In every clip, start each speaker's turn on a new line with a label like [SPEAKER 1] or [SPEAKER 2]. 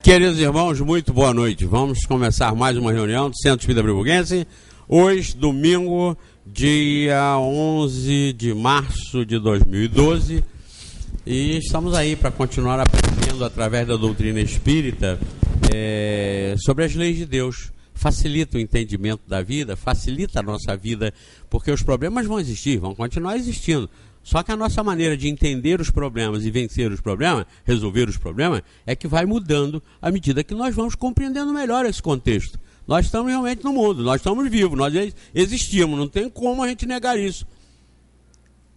[SPEAKER 1] Queridos irmãos, muito boa noite. Vamos começar mais uma reunião do Centro Espírita Friburguense. Hoje, domingo, dia 11 de março de 2012. E estamos aí para continuar aprendendo através da doutrina espírita sobre as leis de Deus. Facilita o entendimento da vida, facilita a nossa vida, porque os problemas vão existir, vão continuar existindo. Só que a nossa maneira de entender os problemas e vencer os problemas, resolver os problemas, é que vai mudando à medida que nós vamos compreendendo melhor esse contexto. Nós estamos realmente no mundo, nós estamos vivos, nós existimos, não tem como a gente negar isso.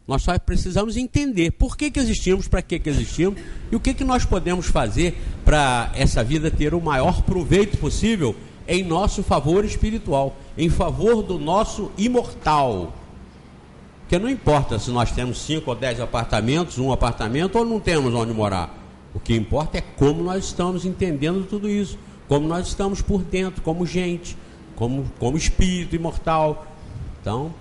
[SPEAKER 1] Nós só precisamos entender por que existimos, para que existimos e o que nós podemos fazer para essa vida ter o maior proveito possível em nosso favor espiritual, em favor do nosso imortal. Porque não importa se nós temos 5 ou 10 apartamentos, um apartamento, ou não temos onde morar. O que importa é como nós estamos entendendo tudo isso, como nós estamos por dentro, como gente, como espírito imortal. Então,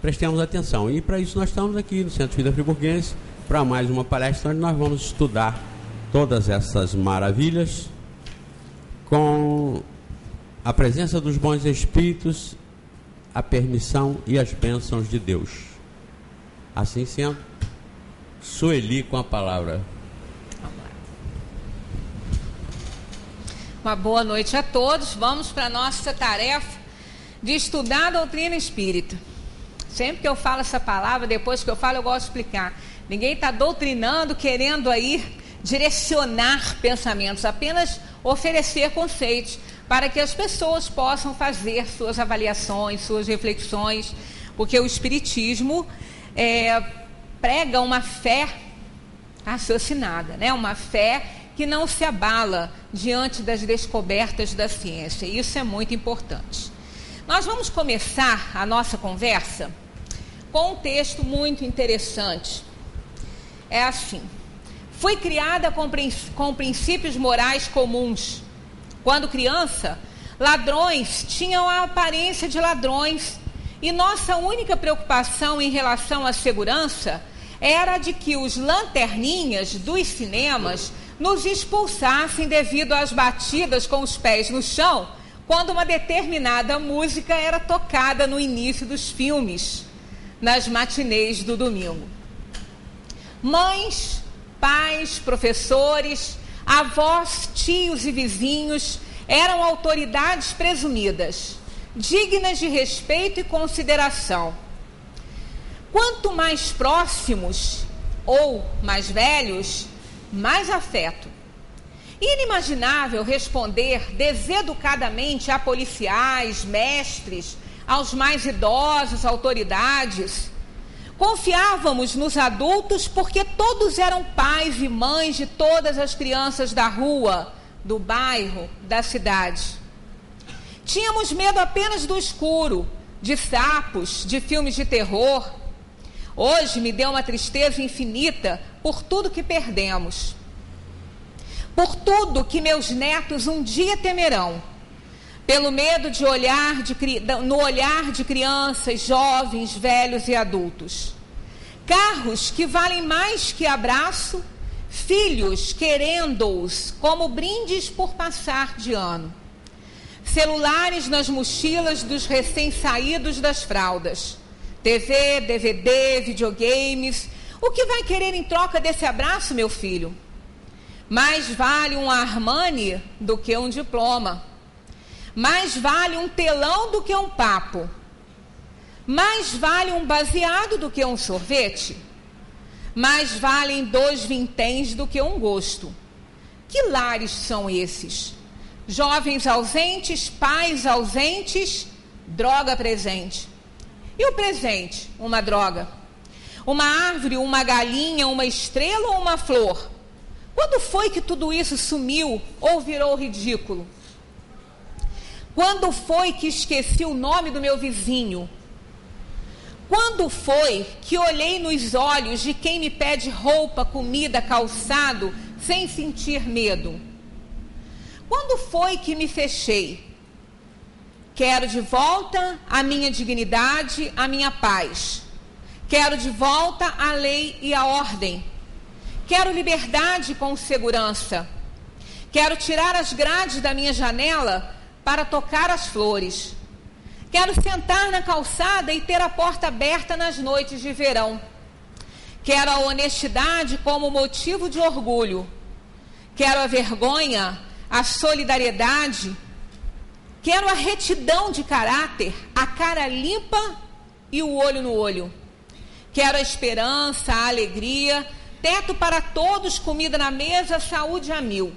[SPEAKER 1] prestemos atenção. E para isso nós estamos aqui no Centro Espírita Friburguense, para mais uma palestra onde nós vamos estudar todas essas maravilhas com a presença dos bons espíritos, a permissão e as bênçãos de Deus. Assim sendo, Sueli com a palavra.
[SPEAKER 2] Uma boa noite a todos. Vamos para a nossa tarefa de estudar a doutrina espírita. Sempre que eu falo essa palavra, depois que eu falo, eu gosto de explicar. Ninguém está doutrinando, querendo aí direcionar pensamentos, apenas oferecer conceitos para que as pessoas possam fazer suas avaliações, suas reflexões, porque o Espiritismo prega uma fé raciocinada, né? Uma fé que não se abala diante das descobertas da ciência. Isso é muito importante. Nós vamos começar a nossa conversa com um texto muito interessante. É assim: fui criada com princípios morais comuns. Quando criança, ladrões tinham a aparência de ladrões, e nossa única preocupação em relação à segurança era de que os lanterninhas dos cinemas nos expulsassem devido às batidas com os pés no chão quando uma determinada música era tocada no início dos filmes, nas matinês do domingo. Mães, pais, professores, avós, tios e vizinhos eram autoridades presumidas, dignas de respeito e consideração. Quanto mais próximos ou mais velhos, mais afeto. Inimaginável responder deseducadamente a policiais, mestres, aos mais idosos, autoridades. Confiávamos nos adultos porque todos eram pais e mães de todas as crianças da rua, do bairro, da cidade. Tínhamos medo apenas do escuro, de sapos, de filmes de terror. Hoje me deu uma tristeza infinita por tudo que perdemos. Por tudo que meus netos um dia temerão. Pelo medo de no olhar de crianças, jovens, velhos e adultos. Carros que valem mais que abraço, filhos querendo-os como brindes por passar de ano. Celulares nas mochilas dos recém-saídos das fraldas. TV, DVD, videogames. O que vai querer em troca desse abraço, meu filho? Mais vale um Armani do que um diploma. Mais vale um telão do que um papo. Mais vale um baseado do que um sorvete. Mais valem 2 vinténs do que um gosto. Que lares são esses? Jovens ausentes, pais ausentes, droga presente. E o presente? Uma droga. Uma árvore, uma galinha, uma estrela ou uma flor? Quando foi que tudo isso sumiu ou virou ridículo? Quando foi que esqueci o nome do meu vizinho? Quando foi que olhei nos olhos de quem me pede roupa, comida, calçado, sem sentir medo? Quando foi que me fechei? Quero de volta a minha dignidade, a minha paz. Quero de volta a lei e a ordem. Quero liberdade com segurança. Quero tirar as grades da minha janela para tocar as flores. Quero sentar na calçada e ter a porta aberta nas noites de verão. Quero a honestidade como motivo de orgulho. Quero a vergonha, a solidariedade. Quero a retidão de caráter, a cara limpa e o olho no olho. Quero a esperança, a alegria, teto para todos, comida na mesa, saúde a mil.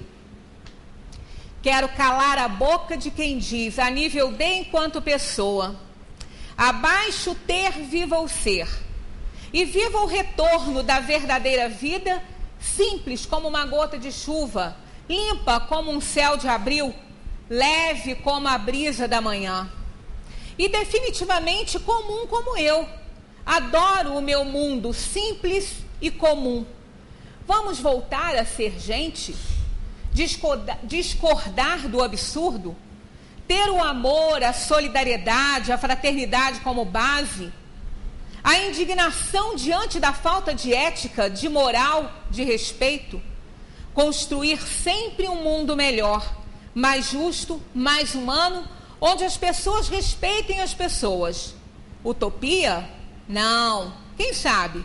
[SPEAKER 2] Quero calar a boca de quem diz, a nível de enquanto pessoa. Abaixo ter, viva o ser. E viva o retorno da verdadeira vida, simples como uma gota de chuva, limpa como um céu de abril, leve como a brisa da manhã. E definitivamente comum como eu. Adoro o meu mundo simples e comum. Vamos voltar a ser gente? Discordar do absurdo? Ter o amor, a solidariedade, a fraternidade como base? A indignação diante da falta de ética, de moral, de respeito? Construir sempre um mundo melhor, mais justo, mais humano, onde as pessoas respeitem as pessoas. Utopia? Não. Quem sabe?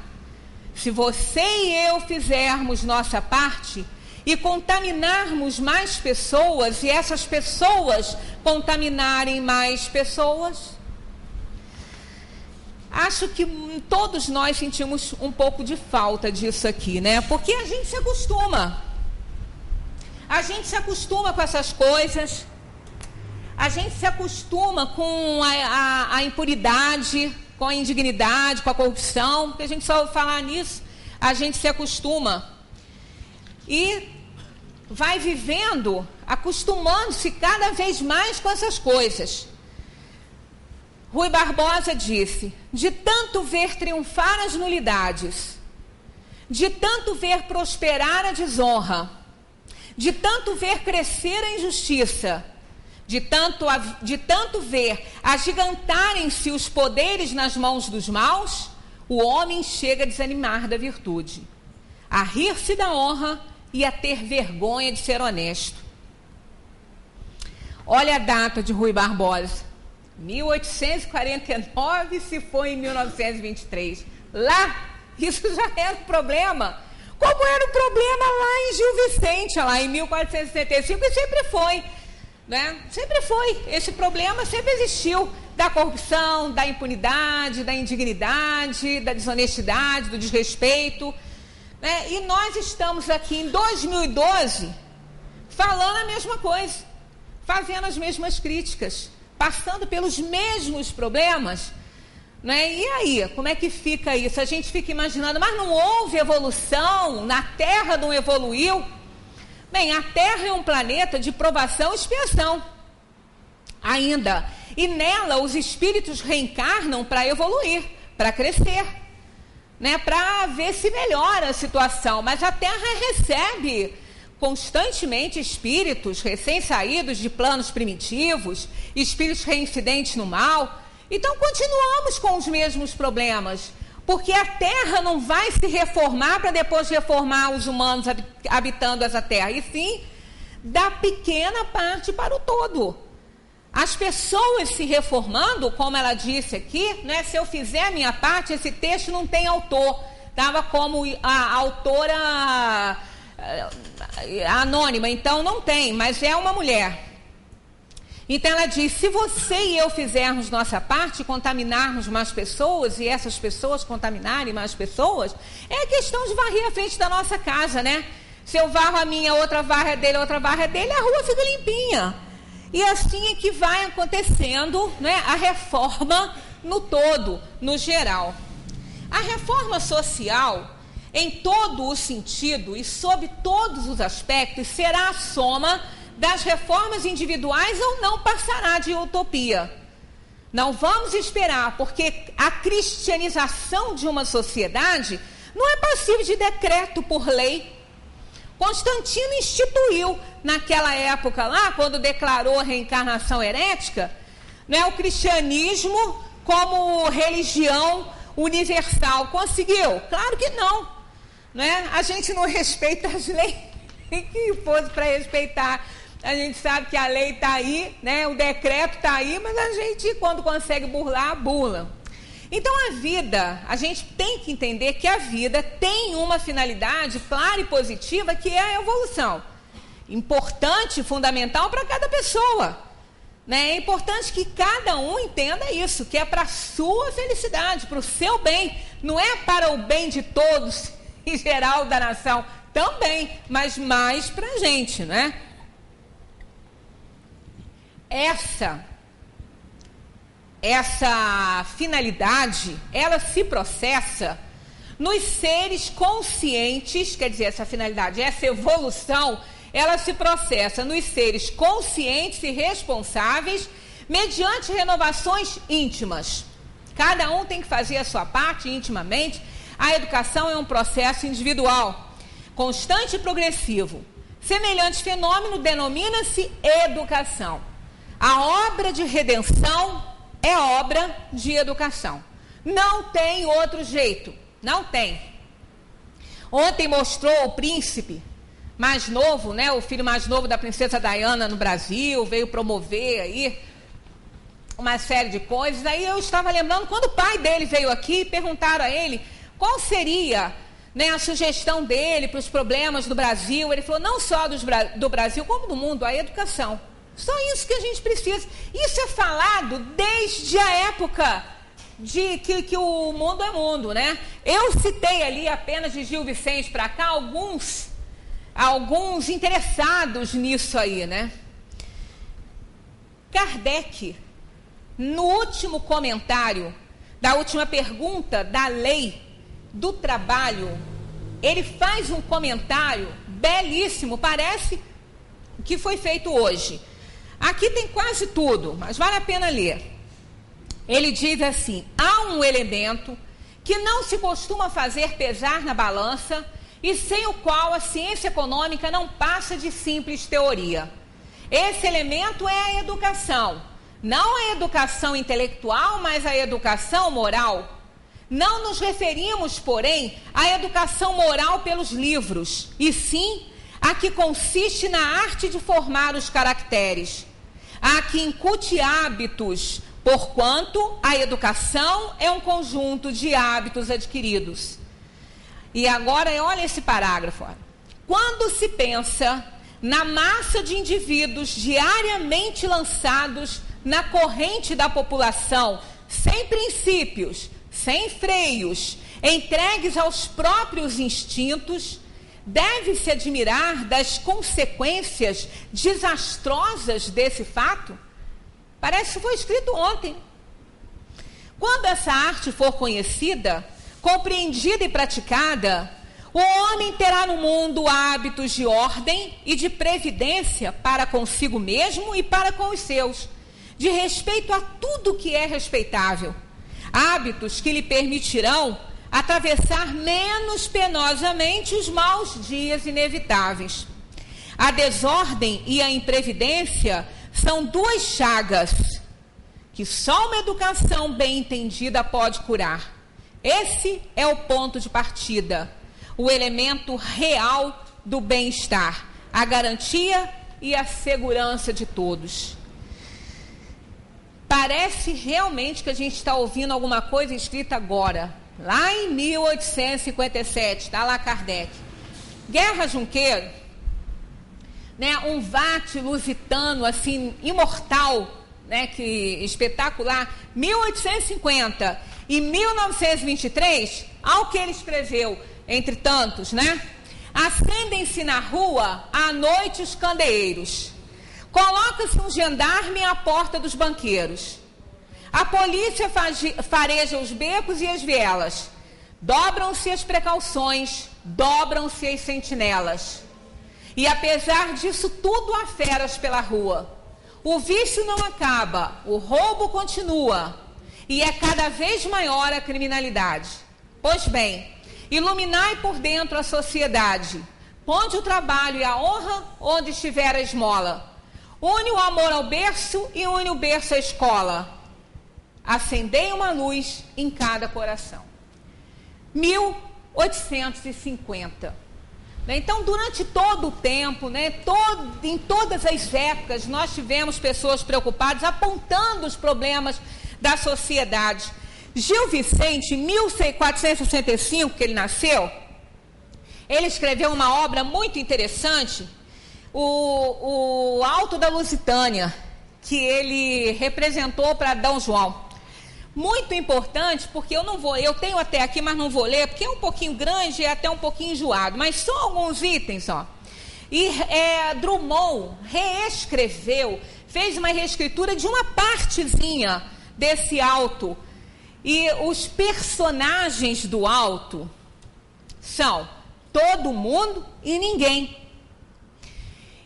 [SPEAKER 2] Se você e eu fizermos nossa parte e contaminarmos mais pessoas e essas pessoas contaminarem mais pessoas, acho que todos nós sentimos um pouco de falta disso aqui, né? Porque a gente se acostuma. A gente se acostuma com essas coisas. A gente se acostuma com a impunidade, com a indignidade, com a corrupção, porque a gente só ouve falar nisso, a gente se acostuma. E vai vivendo, acostumando-se cada vez mais com essas coisas. Rui Barbosa disse, de tanto ver triunfar as nulidades, de tanto ver prosperar a desonra, de tanto ver crescer a injustiça, de tanto ver agigantarem-se os poderes nas mãos dos maus, o homem chega a desanimar da virtude, a rir-se da honra e a ter vergonha de ser honesto. Olha a data de Rui Barbosa, 1849, se foi em 1923. Lá, isso já era um problema. Como era um problema lá em Gil Vicente, lá em 1475, e sempre foi. Né? Sempre foi, esse problema sempre existiu, da corrupção, da impunidade, da indignidade, da desonestidade, do desrespeito, né? E nós estamos aqui em 2012 falando a mesma coisa, fazendo as mesmas críticas, passando pelos mesmos problemas, né? E aí, como é que fica isso? A gente fica imaginando, mas não houve evolução, na Terra não evoluiu. Bem, a Terra é um planeta de provação e expiação ainda. E nela os espíritos reencarnam para evoluir, para crescer, né? Para ver se melhora a situação. Mas a Terra recebe constantemente espíritos recém-saídos de planos primitivos, espíritos reincidentes no mal. Então continuamos com os mesmos problemas. Porque a Terra não vai se reformar para depois reformar os humanos habitando essa Terra. E sim, da pequena parte para o todo. As pessoas se reformando, como ela disse aqui, né, se eu fizer a minha parte, esse texto não tem autor. Estava como a autora anônima, então não tem, mas é uma mulher. Então ela diz, se você e eu fizermos nossa parte, contaminarmos mais pessoas e essas pessoas contaminarem mais pessoas, é questão de varrer a frente da nossa casa, né? Se eu varro a minha, outra varre a dele, outra varre a dele, a rua fica limpinha. E assim é que vai acontecendo, né, a reforma no todo, no geral. A reforma social, em todo o sentido e sob todos os aspectos, será a soma das reformas individuais ou não passará de utopia. Não vamos esperar, porque a cristianização de uma sociedade não é passível de decreto por lei. Constantino instituiu, naquela época lá, quando declarou a reencarnação herética, né, o cristianismo como religião universal. Conseguiu? Claro que não. Né? A gente não respeita as leis que fosse para respeitar. A gente sabe que a lei está aí, né? O decreto está aí, mas a gente, quando consegue burlar, burla. Então, a vida, a gente tem que entender que a vida tem uma finalidade clara e positiva, que é a evolução. Importante e fundamental para cada pessoa. Né? É importante que cada um entenda isso, que é para a sua felicidade, para o seu bem. Não é para o bem de todos, em geral, da nação. Também, mas mais para a gente, né? Essa finalidade, ela se processa nos seres conscientes, quer dizer, essa finalidade, essa evolução, ela se processa nos seres conscientes e responsáveis mediante renovações íntimas. Cada um tem que fazer a sua parte intimamente. A educação é um processo individual, constante e progressivo. Semelhante fenômeno denomina-se educação. A obra de redenção é obra de educação. Não tem outro jeito. Não tem. Ontem mostrou o príncipe mais novo, né? O filho mais novo da princesa Diana no Brasil, veio promover aí uma série de coisas. Aí eu estava lembrando, quando o pai dele veio aqui, perguntaram a ele qual seria, né, a sugestão dele para os problemas do Brasil. Ele falou, não só do Brasil, como do mundo, a educação. Só isso que a gente precisa. Isso é falado desde a época de que o mundo é mundo, né? Eu citei ali apenas de Gil Vicente para cá alguns interessados nisso aí, né? Kardec, no último comentário da última pergunta da lei do trabalho, ele faz um comentário belíssimo, parece que foi feito hoje. Aqui tem quase tudo, mas vale a pena ler. Ele diz assim: há um elemento que não se costuma fazer pesar na balança e sem o qual a ciência econômica não passa de simples teoria. Esse elemento é a educação. Não a educação intelectual, mas a educação moral. Não nos referimos, porém, à educação moral pelos livros, e sim a que consiste na arte de formar os caracteres. A que incute hábitos, porquanto a educação é um conjunto de hábitos adquiridos. E agora, olha esse parágrafo. Quando se pensa na massa de indivíduos diariamente lançados na corrente da população, sem princípios, sem freios, entregues aos próprios instintos, deve-se admirar das consequências desastrosas desse fato? Parece que foi escrito ontem. Quando essa arte for conhecida, compreendida e praticada, o homem terá no mundo hábitos de ordem e de previdência para consigo mesmo e para com os seus, de respeito a tudo que é respeitável. Hábitos que lhe permitirão atravessar menos penosamente os maus dias inevitáveis. A desordem e a imprevidência são duas chagas que só uma educação bem entendida pode curar. Esse é o ponto de partida, o elemento real do bem-estar, a garantia e a segurança de todos. Parece realmente que a gente está ouvindo alguma coisa escrita agora. Lá em 1857, está lá Kardec. Guerra Junqueiro, né, um vate lusitano, assim, imortal, né, que espetacular, 1850 e 1923, ao que ele escreveu, entre tantos, né? Acendem-se na rua à noite os candeeiros. Coloca-se um gendarme à porta dos banqueiros. A polícia fareja os becos e as vielas. Dobram-se as precauções, dobram-se as sentinelas. E apesar disso tudo, há feras pela rua. O vício não acaba, o roubo continua. E é cada vez maior a criminalidade. Pois bem, iluminai por dentro a sociedade. Ponde o trabalho e a honra onde estiver a esmola. Une o amor ao berço e une o berço à escola. Acendei uma luz em cada coração. 1850. Então, durante todo o tempo, né, em todas as épocas, nós tivemos pessoas preocupadas, apontando os problemas da sociedade. Gil Vicente, em 1465, que ele nasceu, ele escreveu uma obra muito interessante, o Alto da Lusitânia, que ele representou para D. João. Muito importante, porque eu tenho até aqui, mas não vou ler, porque é um pouquinho grande e até um pouquinho enjoado, mas só alguns itens, ó. E Drummond reescreveu, fez uma reescritura de uma partezinha desse Alto. E os personagens do Alto são todo mundo e ninguém.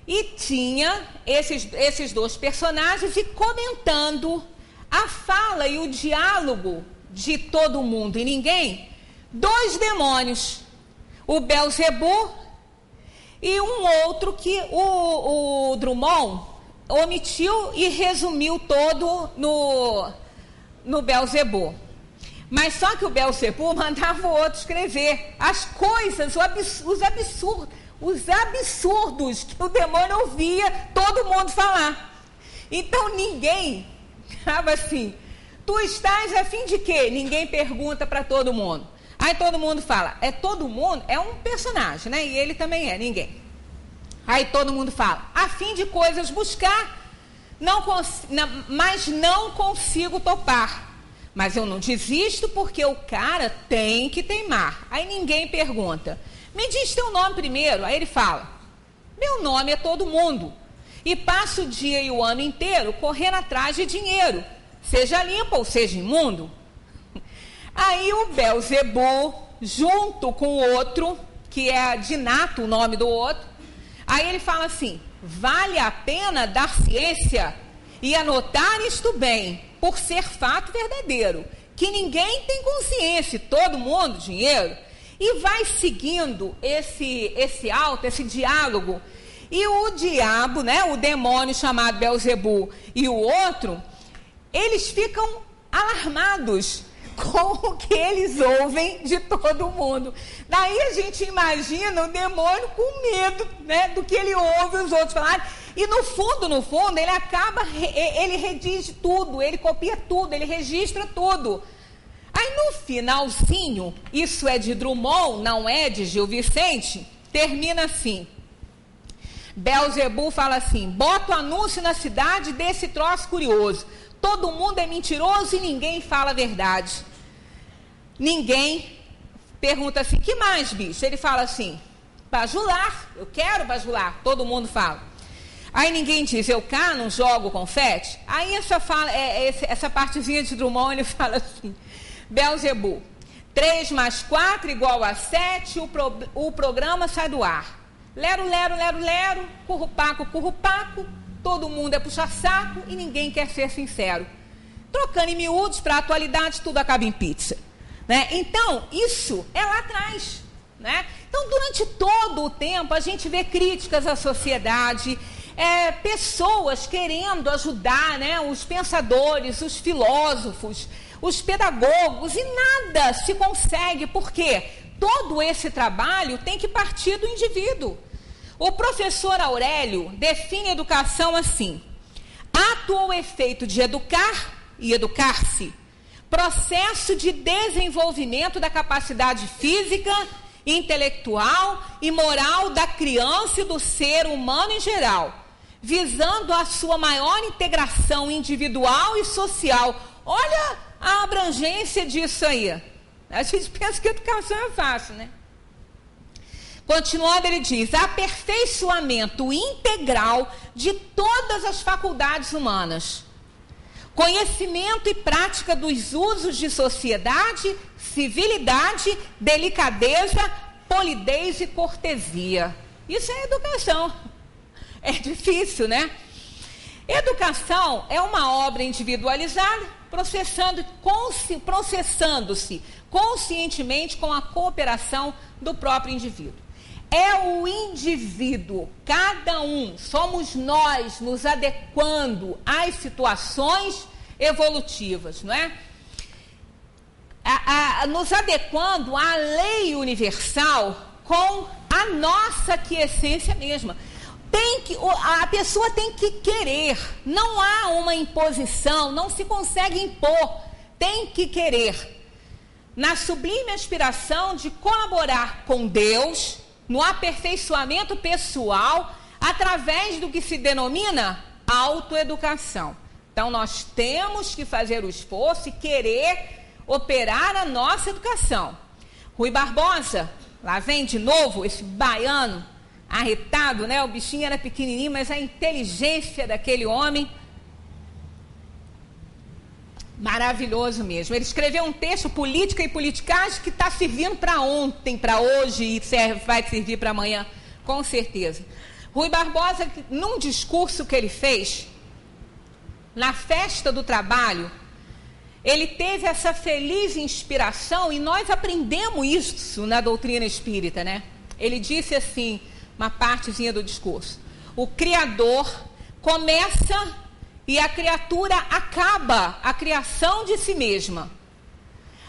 [SPEAKER 2] E tinha esses dois personagens e comentando a fala e o diálogo de todo mundo e ninguém, dois demônios, o Belzebu e um outro que o Drummond omitiu e resumiu todo no Belzebu. Mas só que o Belzebu mandava o outro escrever as coisas, os absurdos que o demônio ouvia todo mundo falar. Então ninguém estava assim, tu estás a fim de quê? Ninguém pergunta para todo mundo. Aí todo mundo fala, todo mundo é um personagem, né? E ele também é, ninguém. Aí todo mundo fala, a fim de coisas buscar, mas não consigo topar. Mas eu não desisto porque o cara tem que teimar. Aí ninguém pergunta, me diz teu nome primeiro. Aí ele fala, meu nome é todo mundo. E passa o dia e o ano inteiro correndo atrás de dinheiro, seja limpo ou seja imundo. Aí o Belzebu, junto com o outro, que é Dinato o nome do outro, aí ele fala assim, vale a pena dar ciência e anotar isto bem, por ser fato verdadeiro, que ninguém tem consciência, todo mundo dinheiro, e vai seguindo esse alto, esse diálogo. E o diabo, né, o demônio chamado Belzebu e o outro, eles ficam alarmados com o que eles ouvem de todo mundo. Daí a gente imagina o demônio com medo, né, do que ele ouve os outros falarem. E no fundo, ele redige tudo, ele copia tudo, ele registra tudo. Aí no finalzinho, isso é de Drummond, não é de Gil Vicente, termina assim. Belzebu fala assim, bota o anúncio na cidade desse troço curioso. Todo mundo é mentiroso e ninguém fala a verdade. Ninguém pergunta assim, que mais, bicho? Ele fala assim, bajular, eu quero bajular, todo mundo fala. Aí ninguém diz, eu cá não jogo confete. Aí essa partezinha de Drummond, ele fala assim, Belzebu, 3 mais 4 igual a 7, o programa sai do ar. Lero, lero, lero, lero, currupaco, currupaco, todo mundo é puxa-saco e ninguém quer ser sincero. Trocando em miúdos para a atualidade, tudo acaba em pizza. Né? Então, isso é lá atrás. Né? Então, durante todo o tempo, a gente vê críticas à sociedade, pessoas querendo ajudar, né, os pensadores, os filósofos, os pedagogos, e nada se consegue, porque todo esse trabalho tem que partir do indivíduo. O professor Aurélio define a educação assim, ato ou efeito de educar e educar-se, processo de desenvolvimento da capacidade física, intelectual e moral da criança e do ser humano em geral, visando a sua maior integração individual e social. Olha a abrangência disso aí. A gente pensa que educação é fácil, né? Continuando, ele diz, aperfeiçoamento integral de todas as faculdades humanas, conhecimento e prática dos usos de sociedade, civilidade, delicadeza, polidez e cortesia. Isso é educação. É difícil, né? Educação é uma obra individualizada, processando-se conscientemente com a cooperação do próprio indivíduo. É o indivíduo, cada um, somos nós nos adequando às situações evolutivas, não é? Nos adequando à lei universal com a nossa aquiescência mesma. A pessoa tem que querer, não há uma imposição, não se consegue impor, tem que querer. Na sublime aspiração de colaborar com Deus, no aperfeiçoamento pessoal, através do que se denomina autoeducação. Então, nós temos que fazer o esforço e querer operar a nossa educação. Rui Barbosa, lá vem de novo esse baiano, arretado, né? O bichinho era pequenininho, mas a inteligência daquele homem, maravilhoso mesmo. Ele escreveu um texto, Política e Politicagem, que está servindo para ontem, para hoje e vai servir para amanhã, com certeza. Rui Barbosa, num discurso que ele fez, na festa do trabalho, ele teve essa feliz inspiração, e nós aprendemos isso na doutrina espírita, né? Ele disse assim, uma partezinha do discurso: o Criador começa e a criatura acaba a criação de si mesma.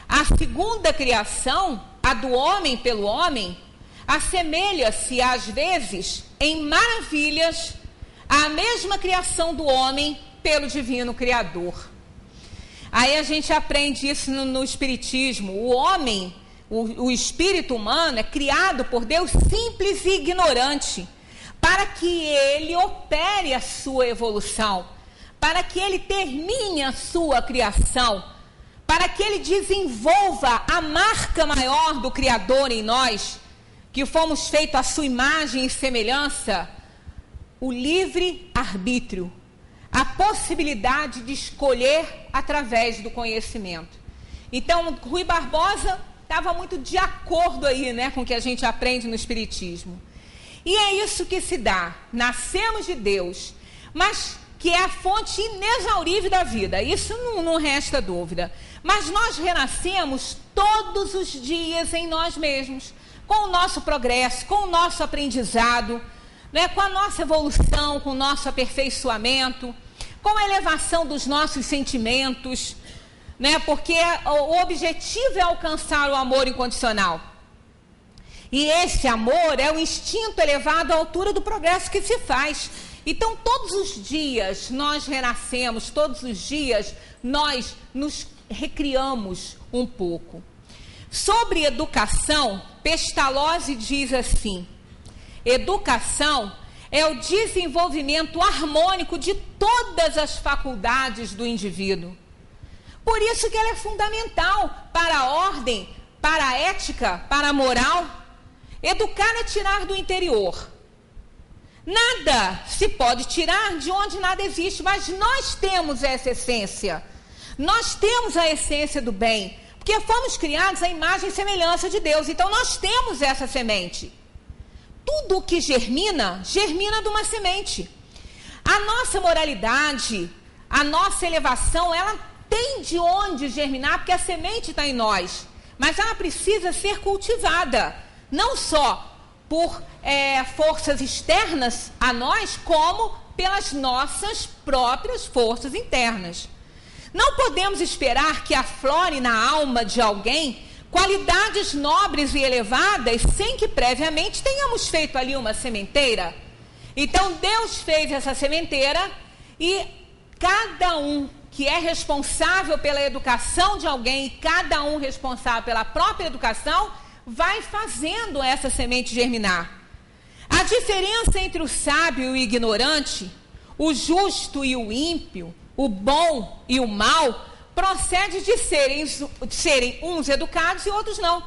[SPEAKER 2] A segunda criação, a do homem pelo homem, assemelha-se às vezes em maravilhas à mesma criação do homem pelo divino Criador. Aí a gente aprende isso no Espiritismo. O homem, o espírito humano é criado por Deus simples e ignorante, para que ele opere a sua evolução, para que ele termine a sua criação, para que ele desenvolva a marca maior do Criador em nós, que fomos feitos à sua imagem e semelhança, o livre arbítrio, a possibilidade de escolher através do conhecimento. Então, Rui Barbosa estava muito de acordo aí, né, com o que a gente aprende no Espiritismo. E é isso que se dá. Nascemos de Deus, mas que é a fonte inexaurível da vida. Isso não resta dúvida. Mas nós renascemos todos os dias em nós mesmos, com o nosso progresso, com o nosso aprendizado, né, com a nossa evolução, com o nosso aperfeiçoamento, com a elevação dos nossos sentimentos, né, porque o objetivo é alcançar o amor incondicional. E esse amor é o instinto elevado à altura do progresso que se faz. Então, todos os dias nós renascemos, todos os dias nós nos recriamos um pouco. Sobre educação, Pestalozzi diz assim: educação é o desenvolvimento harmônico de todas as faculdades do indivíduo. Por isso que ela é fundamental para a ordem, para a ética, para a moral. Educar é tirar do interior. Nada se pode tirar de onde nada existe, mas nós temos essa essência. Nós temos a essência do bem, porque fomos criados à imagem e semelhança de Deus. Então nós temos essa semente. Tudo que germina, germina de uma semente. A nossa moralidade, a nossa elevação, ela tem de onde germinar, porque a semente está em nós. Mas ela precisa ser cultivada, não só por forças externas a nós, como pelas nossas próprias forças internas. Não podemos esperar que aflore na alma de alguém qualidades nobres e elevadas sem que previamente tenhamos feito ali uma sementeira. Então Deus fez essa sementeira e cada um que é responsável pela educação de alguém e cada um responsável pela própria educação vai fazendo essa semente germinar. A diferença entre o sábio e o ignorante, o justo e o ímpio, o bom e o mal, procede de serem uns educados e outros não.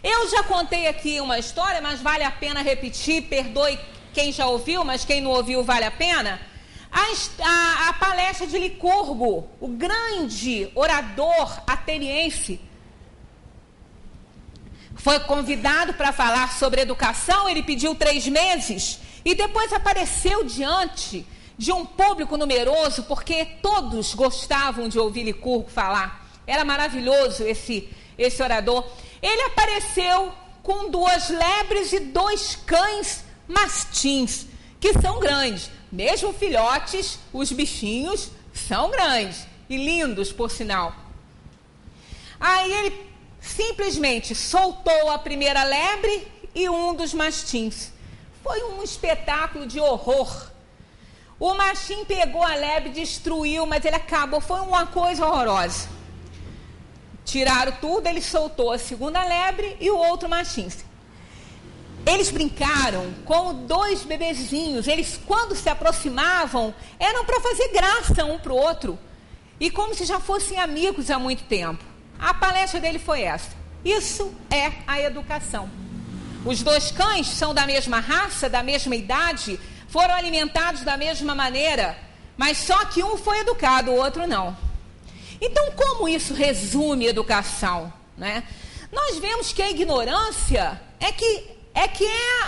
[SPEAKER 2] Eu já contei aqui uma história, mas vale a pena repetir, perdoe quem já ouviu, mas quem não ouviu vale a pena. A palestra de Licurgo, o grande orador ateniense, foi convidado para falar sobre educação. Ele pediu 3 meses e depois apareceu diante de um público numeroso, porque todos gostavam de ouvir Licurgo falar. Era maravilhoso esse orador. Ele apareceu com 2 lebres e 2 cães mastins, que são grandes. Mesmo filhotes, os bichinhos são grandes e lindos, por sinal. Aí ele simplesmente soltou a primeira lebre e e um dos mastins. Foi um espetáculo de horror. O mastim pegou a lebre, destruiu, mas ele acabou. Foi uma coisa horrorosa. Tiraram tudo, ele soltou a segunda lebre e o outro mastim. Eles brincaram com 2 bebezinhos. Eles, quando se aproximavam, eram para fazer graça um para o outro. E como se já fossem amigos há muito tempo. A palestra dele foi essa. Isso é a educação. Os 2 cães são da mesma raça, da mesma idade, foram alimentados da mesma maneira, mas só que um foi educado, o outro não. Então, como isso resume educação, né? Nós vemos que a ignorância é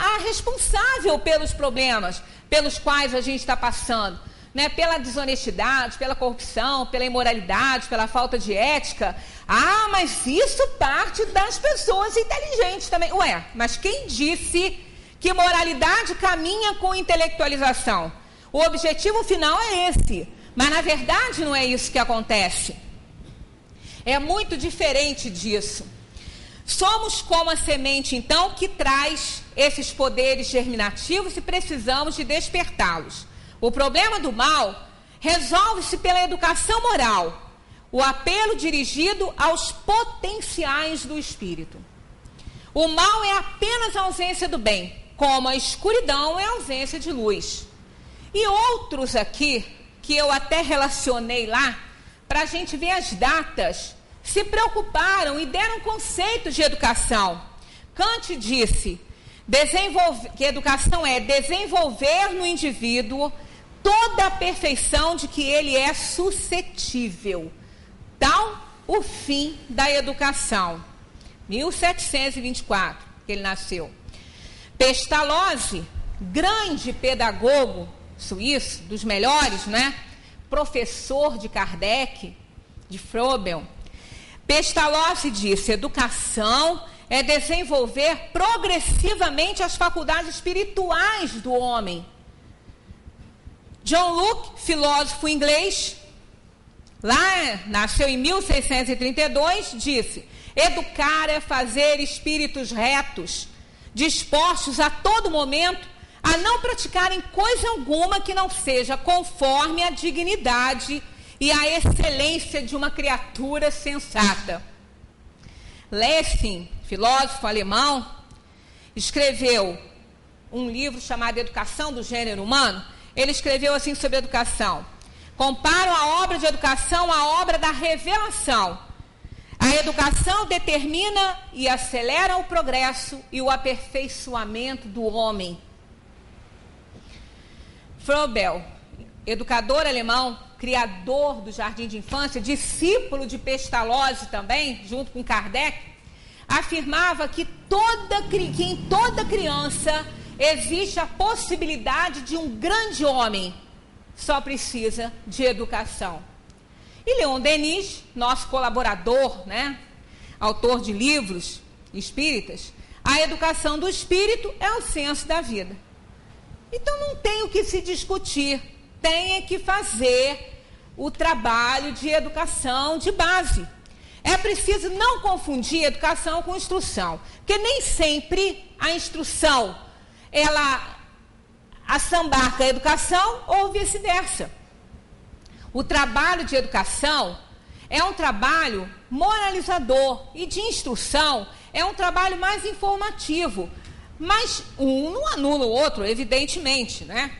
[SPEAKER 2] a responsável pelos problemas pelos quais a gente está passando, né? Pela desonestidade, pela corrupção, pela imoralidade, pela falta de ética. Ah, mas isso parte das pessoas inteligentes também. Ué, mas quem disse que moralidade caminha com intelectualização? O objetivo final é esse, mas na verdade não é isso que acontece. É muito diferente disso. Somos como a semente, então, que traz esses poderes germinativos e precisamos de despertá-los. O problema do mal resolve-se pela educação moral, o apelo dirigido aos potenciais do espírito. O mal é apenas a ausência do bem, como a escuridão é a ausência de luz. E outros aqui, que eu até relacionei lá, para a gente ver as datas, se preocuparam e deram conceitos de educação. Kant disse que educação é desenvolver no indivíduo toda a perfeição de que ele é suscetível. Tal o fim da educação. 1724, que ele nasceu. Pestalozzi, grande pedagogo suíço, dos melhores, né? Professor de Kardec, de Froebel. Pestalozzi disse: educação é desenvolver progressivamente as faculdades espirituais do homem. John Locke, filósofo inglês, lá nasceu em 1632, disse: educar é fazer espíritos retos, dispostos a todo momento a não praticarem coisa alguma que não seja conforme a dignidade e a excelência de uma criatura sensata. Lessing, filósofo alemão, escreveu um livro chamado Educação do Gênero Humano. Ele escreveu assim sobre educação: comparo a obra de educação à obra da revelação. A educação determina e acelera o progresso e o aperfeiçoamento do homem. Froebel, educador alemão, criador do jardim de infância, discípulo de Pestalozzi também, junto com Kardec, afirmava que em toda criança existe a possibilidade de um grande homem, só precisa de educação. E Leon Denis, nosso colaborador, né, autor de livros espíritas, a educação do espírito é o senso da vida. Então não tem o que se discutir, tem que fazer o trabalho de educação de base. É preciso não confundir educação com instrução, porque nem sempre a instrução, ela assambarca a educação ou vice-versa. O trabalho de educação é um trabalho moralizador e de instrução é um trabalho mais informativo. Mas um não anula o outro, evidentemente, né?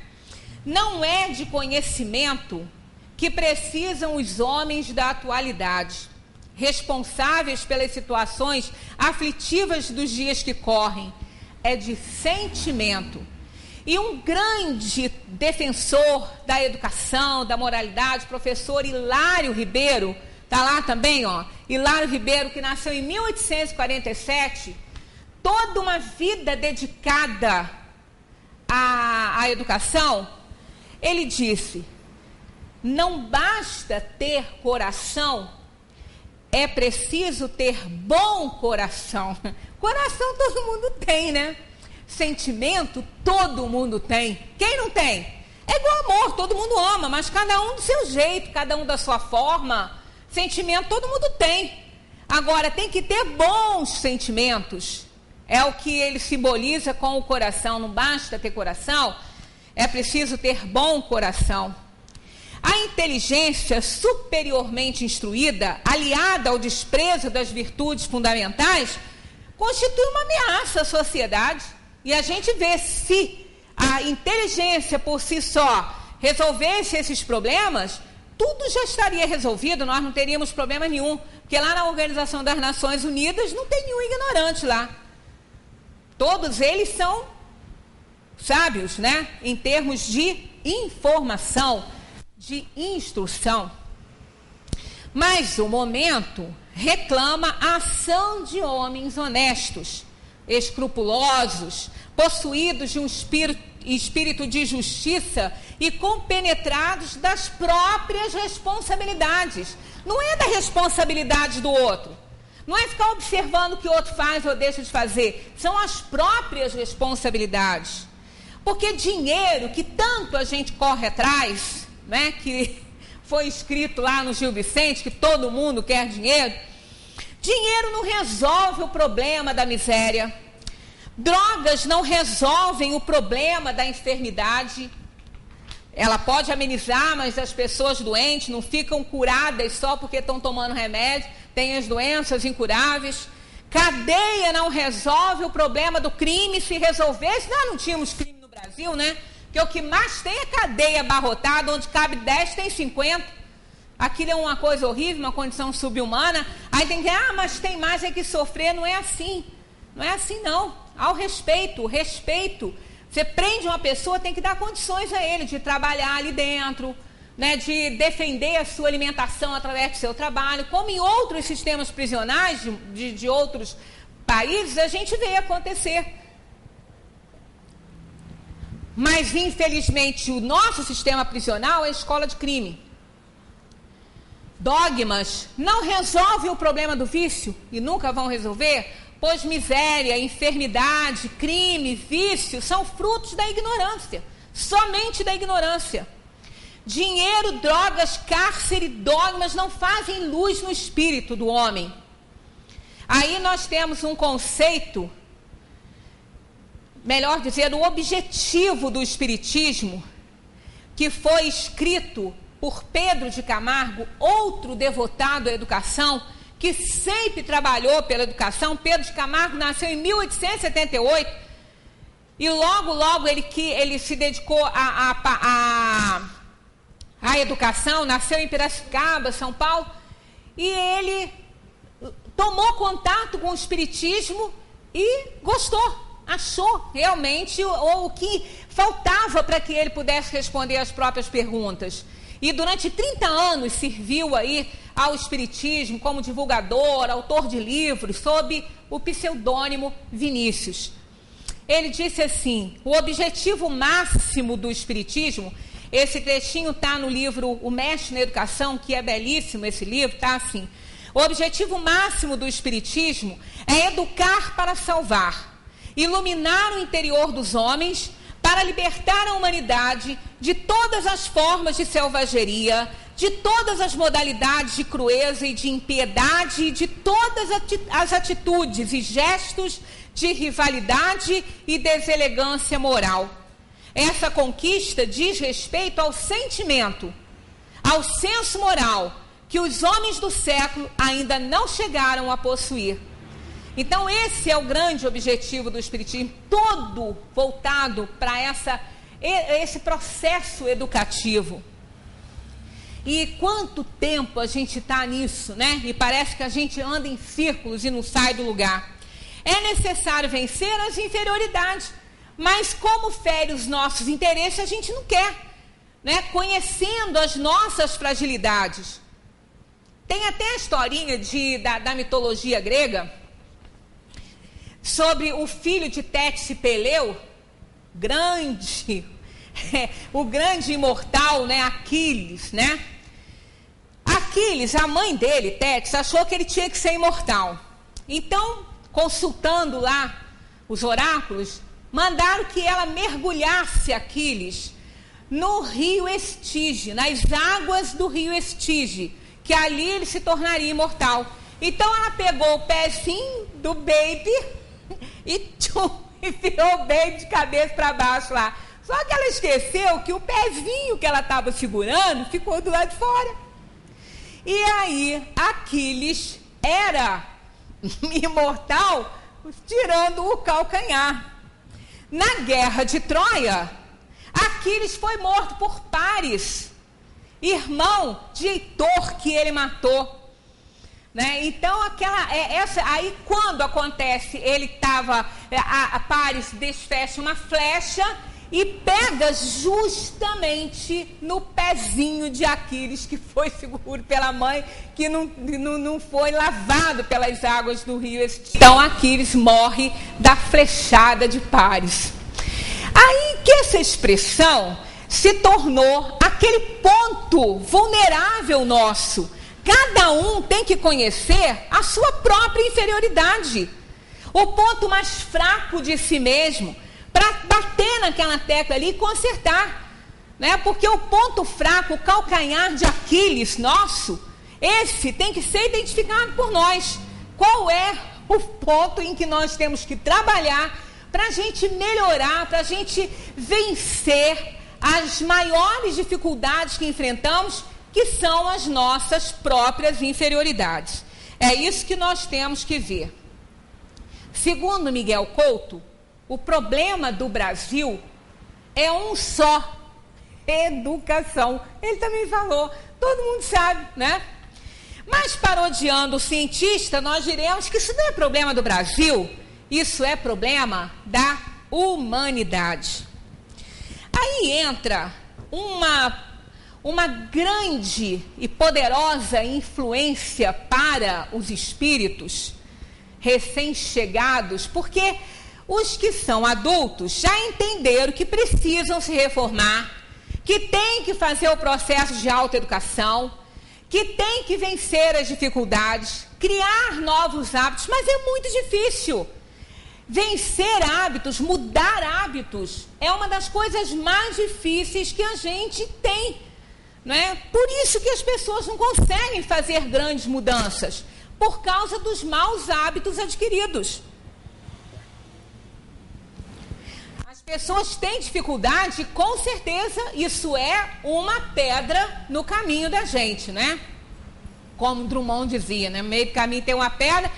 [SPEAKER 2] Não é de conhecimento que precisam os homens da atualidade, responsáveis pelas situações aflitivas dos dias que correm. É de sentimento. E um grande defensor da educação, da moralidade, professor Hilário Ribeiro, está lá também, ó, Hilário Ribeiro, que nasceu em 1847, toda uma vida dedicada à educação. Ele disse: não basta ter coração, é preciso ter bom coração. Coração todo mundo tem, né? Sentimento todo mundo tem. Quem não tem? É igual amor, todo mundo ama, mas cada um do seu jeito, cada um da sua forma. Sentimento todo mundo tem. Agora, tem que ter bons sentimentos. é o que ele simboliza com o coração. Não basta ter coração, é preciso ter bom coração. A inteligência superiormente instruída, aliada ao desprezo das virtudes fundamentais, constitui uma ameaça à sociedade. E a gente vê, se a inteligência por si só resolvesse esses problemas, tudo já estaria resolvido, nós não teríamos problema nenhum. Porque lá na Organização das Nações Unidas não tem nenhum ignorante lá. Todos eles são sábios, né? Em termos de informação, de instrução. Mas o momento reclama a ação de homens honestos, escrupulosos, possuídos de um espírito de justiça e compenetrados das próprias responsabilidades. Não é da responsabilidade do outro. Não é ficar observando o que o outro faz ou deixa de fazer. São as próprias responsabilidades. Porque dinheiro que tanto a gente corre atrás, né, que foi escrito lá no Gil Vicente, que todo mundo quer dinheiro, dinheiro não resolve o problema da miséria. Drogas não resolvem o problema da enfermidade. Ela pode amenizar, mas as pessoas doentes não ficam curadas só porque estão tomando remédio, tem as doenças incuráveis. Cadeia não resolve o problema do crime. Se resolvesse, nós não tínhamos crime no Brasil, né? Porque o que mais tem é cadeia abarrotada, onde cabe 10, tem 50. Aquilo é uma coisa horrível, uma condição subhumana. Aí tem que, mas tem mais é que sofrer. Não é assim. Não é assim, não. Ao respeito, respeito. Você prende uma pessoa, tem que dar condições a ele de trabalhar ali dentro, né, de defender a sua alimentação através do seu trabalho. Como em outros sistemas prisionais de outros países, a gente vê acontecer. Mas, infelizmente, o nosso sistema prisional é escola de crime. Dogmas não resolvem o problema do vício e nunca vão resolver, pois miséria, enfermidade, crime, vício são frutos da ignorância, somente da ignorância. Dinheiro, drogas, cárcere, dogmas não fazem luz no espírito do homem. Aí nós temos um conceito, melhor dizendo, o objetivo do espiritismo, que foi escrito por Pedro de Camargo, outro devotado à educação, que sempre trabalhou pela educação. Pedro de Camargo nasceu em 1878 e logo ele se dedicou à educação, nasceu em Piracicaba, São Paulo, e ele tomou contato com o espiritismo e gostou, achou realmente o que faltava para que ele pudesse responder as próprias perguntas. E durante 30 anos serviu aí ao espiritismo como divulgador, autor de livros, sob o pseudônimo Vinícius. Ele disse assim: o objetivo máximo do espiritismo, esse trechinho está no livro O Mestre na Educação, que é belíssimo esse livro, está assim: o objetivo máximo do espiritismo é educar para salvar, iluminar o interior dos homens, para libertar a humanidade de todas as formas de selvageria, de todas as modalidades de crueza e de impiedade, de todas as atitudes e gestos de rivalidade e deselegância moral. Essa conquista diz respeito ao sentimento, ao senso moral, que os homens do século ainda não chegaram a possuir. Então esse é o grande objetivo do espiritismo, todo voltado para esse processo educativo. E quanto tempo a gente está nisso, né? E parece que a gente anda em círculos e não sai do lugar. É necessário vencer as inferioridades, mas como fere os nossos interesses, a gente não quer, né? Conhecendo as nossas fragilidades. Tem até a historinha da mitologia grega, sobre o filho de Tétis e Peleu, o grande imortal, né, Aquiles, né? Aquiles, a mãe dele, Tétis, achou que ele tinha que ser imortal. Então, consultando lá os oráculos, mandaram que ela mergulhasse Aquiles no rio Estige, nas águas do rio Estige, que ali ele se tornaria imortal. Então ela pegou o pezinho do baby e virou bem de cabeça para baixo lá. Só que ela esqueceu que o pezinho que ela estava segurando ficou do lado de fora. E aí, Aquiles era imortal, tirando o calcanhar. Na guerra de Troia, Aquiles foi morto por Paris, irmão de Heitor, que ele matou. Né? Então, aí quando acontece, ele estava, a Paris desfecha uma flecha e pega justamente no pezinho de Aquiles, que foi seguro pela mãe, que não foi lavado pelas águas do rio. Então, Aquiles morre da flechada de Paris. Aí que essa expressão se tornou aquele ponto vulnerável nosso. Cada um tem que conhecer a sua própria inferioridade, o ponto mais fraco de si mesmo, para bater naquela tecla ali e consertar, né? Porque o ponto fraco, o calcanhar de Aquiles nosso, esse tem que ser identificado por nós. Qual é o ponto em que nós temos que trabalhar para a gente melhorar, para a gente vencer as maiores dificuldades que enfrentamos, que são as nossas próprias inferioridades. É isso que nós temos que ver. Segundo Miguel Couto, o problema do Brasil é um só: educação. Ele também falou, todo mundo sabe, né? Mas parodiando o cientista, nós diremos que isso não é problema do Brasil, isso é problema da humanidade. Aí entra uma grande e poderosa influência para os espíritos recém-chegados, porque os que são adultos já entenderam que precisam se reformar, que tem que fazer o processo de autoeducação, que tem que vencer as dificuldades, criar novos hábitos, mas é muito difícil. Vencer hábitos, mudar hábitos, é uma das coisas mais difíceis que a gente tem, não é? Por isso que as pessoas não conseguem fazer grandes mudanças, por causa dos maus hábitos adquiridos. As pessoas têm dificuldade, com certeza isso é uma pedra no caminho da gente, né? Como Drummond dizia, né? No meio do caminho tem uma pedra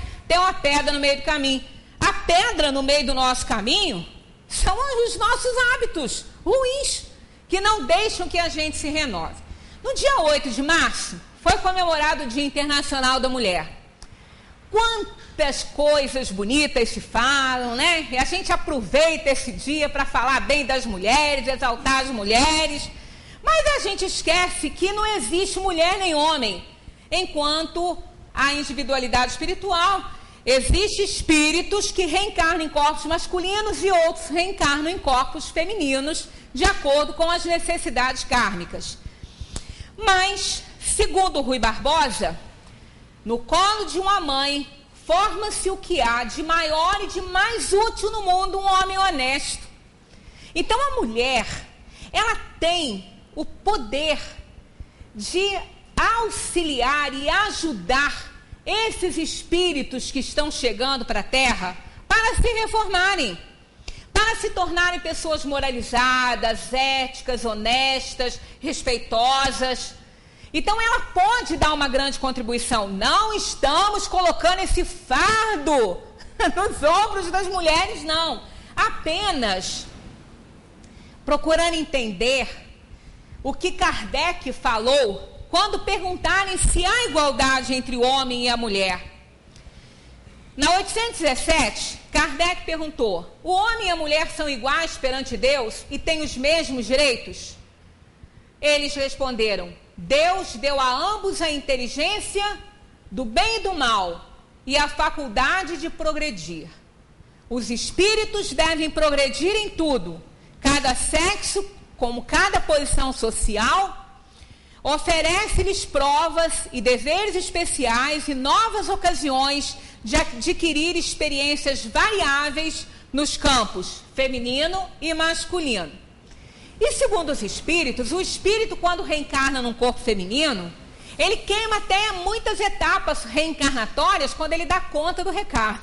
[SPEAKER 2] no meio do caminho. A pedra no meio do nosso caminho são os nossos hábitos ruins, que não deixam que a gente se renove. No dia 8 de março, foi comemorado o Dia Internacional da Mulher. Quantas coisas bonitas se falam, né? E a gente aproveita esse dia para falar bem das mulheres, exaltar as mulheres. Mas a gente esquece que não existe mulher nem homem. Enquanto a individualidade espiritual, existem espíritos que reencarnam em corpos masculinos e outros reencarnam em corpos femininos, de acordo com as necessidades kármicas. Mas, segundo Rui Barbosa, no colo de uma mãe forma-se o que há de maior e de mais útil no mundo, um homem honesto. Então a mulher, ela tem o poder de auxiliar e ajudar esses espíritos que estão chegando para a Terra para se reformarem, para se tornarem pessoas moralizadas, éticas, honestas, respeitosas. Então ela pode dar uma grande contribuição. Não estamos colocando esse fardo nos ombros das mulheres, não. Apenas procurando entender o que Kardec falou quando perguntarem se há igualdade entre o homem e a mulher. Na 817, Kardec perguntou: o homem e a mulher são iguais perante Deus e têm os mesmos direitos? Eles responderam: Deus deu a ambos a inteligência do bem e do mal e a faculdade de progredir. Os espíritos devem progredir em tudo. Cada sexo, como cada posição social, oferece-lhes provas e deveres especiais e novas ocasiões de adquirir experiências variáveis nos campos feminino e masculino. E segundo os espíritos, o espírito, quando reencarna num corpo feminino, ele queima até muitas etapas reencarnatórias quando ele dá conta do recado.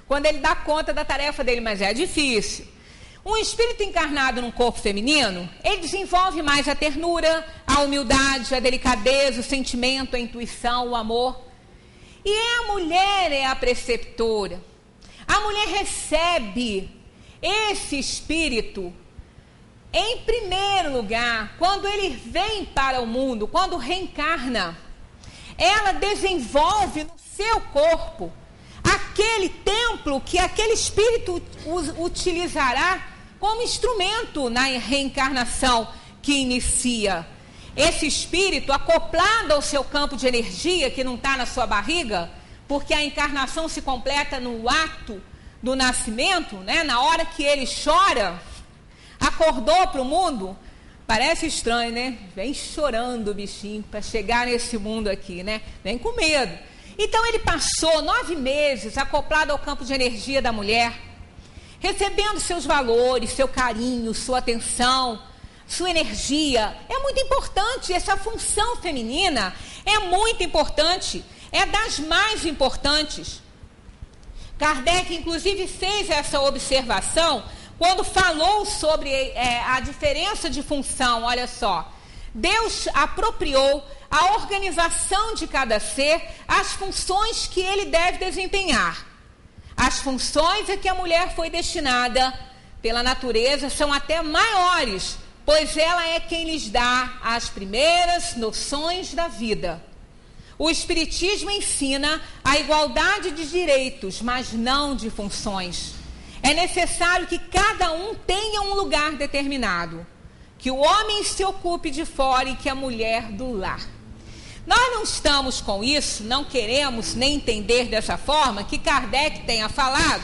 [SPEAKER 2] quando ele dá conta da tarefa dele, mas é difícil. Um espírito encarnado num corpo feminino, ele desenvolve mais a ternura, a humildade, a delicadeza, o sentimento, a intuição, o amor. E a mulher é a preceptora. A mulher recebe esse espírito, em primeiro lugar, quando ele vem para o mundo, quando reencarna. Ela desenvolve no seu corpo aquele templo que aquele espírito utilizará como instrumento na reencarnação que inicia. Esse espírito, acoplado ao seu campo de energia, que não está na sua barriga, porque a encarnação se completa no ato do nascimento, né? Na hora que ele chora, acordou para o mundo. Parece estranho, né? Vem chorando o bichinho para chegar nesse mundo aqui, né? Vem com medo. Então ele passou 9 meses acoplado ao campo de energia da mulher, recebendo seus valores, seu carinho, sua atenção, sua energia. É muito importante, essa função feminina é muito importante, é das mais importantes. Kardec, inclusive, fez essa observação quando falou sobre a diferença de função. Olha só, Deus apropriou a organização de cada ser, as funções que ele deve desempenhar. As funções a que a mulher foi destinada pela natureza são até maiores, pois ela é quem lhes dá as primeiras noções da vida. O Espiritismo ensina a igualdade de direitos, mas não de funções. É necessário que cada um tenha um lugar determinado, que o homem se ocupe de fora e que a mulher do lar. Nós não estamos com isso, não queremos nem entender dessa forma que Kardec tenha falado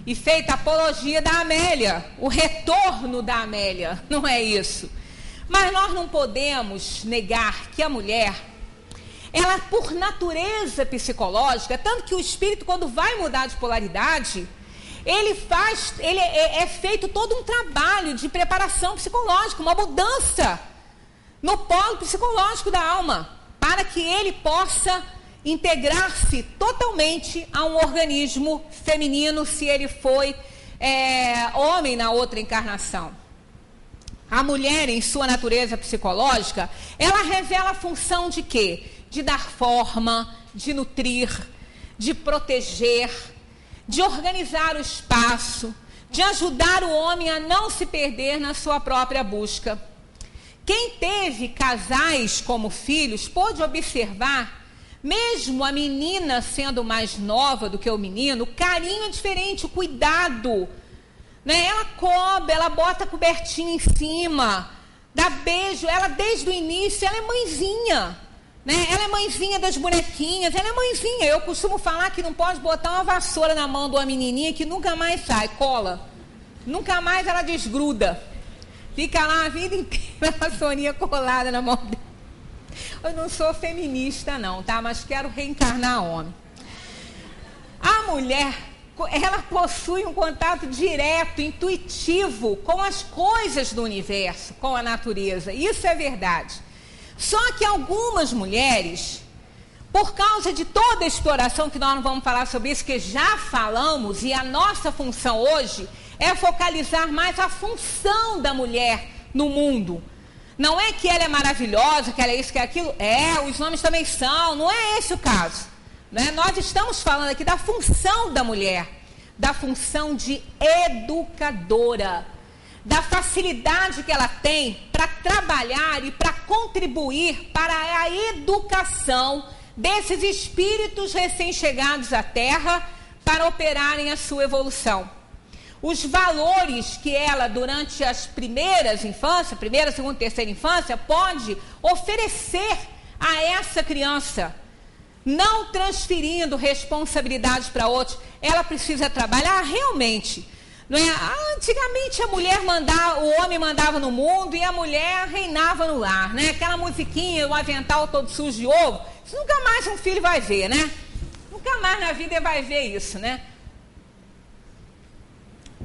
[SPEAKER 2] e feito a apologia da Amélia, o retorno da Amélia, não é isso. Mas nós não podemos negar que a mulher, ela por natureza psicológica, tanto que o espírito quando vai mudar de polaridade, é feito todo um trabalho de preparação psicológica, uma mudança no polo psicológico da alma, para que ele possa integrar-se totalmente a um organismo feminino, se ele foi homem na outra encarnação. A mulher, em sua natureza psicológica, ela revela a função de quê? De dar forma, de nutrir, de proteger, de organizar o espaço, de ajudar o homem a não se perder na sua própria busca. Quem teve casais como filhos pôde observar, mesmo a menina sendo mais nova do que o menino, o carinho é diferente, o cuidado, né? Ela cobre, ela bota a cobertinha em cima, dá beijo, ela desde o início, ela é mãezinha, né? Ela é mãezinha das bonequinhas, ela é mãezinha. Eu costumo falar que não pode botar uma vassoura na mão de uma menininha que nunca mais sai, cola, nunca mais ela desgruda. Fica lá a vida inteira a vassourinha colada na mão dele. Eu não sou feminista não, tá? Mas quero reencarnar homem. A mulher, ela possui um contato direto, intuitivo com as coisas do universo, com a natureza. Isso é verdade. Só que algumas mulheres, por causa de toda a exploração, que nós não vamos falar sobre isso, que já falamos, e a nossa função hoje é focalizar mais a função da mulher no mundo. Não é que ela é maravilhosa, que ela é isso, que é aquilo. Os homens também são, não é esse o caso, né? Nós estamos falando aqui da função da mulher, da função de educadora, da facilidade que ela tem para trabalhar e para contribuir para a educação desses espíritos recém-chegados à Terra para operarem a sua evolução. Os valores que ela, durante as primeiras infâncias, primeira, segunda, terceira infância, pode oferecer a essa criança, não transferindo responsabilidades para outros. Ela precisa trabalhar realmente. Não é? Antigamente o homem mandava no mundo e a mulher reinava no lar, né? Aquela musiquinha, o avental todo sujo de ovo, isso nunca mais um filho vai ver, né? Nunca mais na vida ele vai ver isso, né?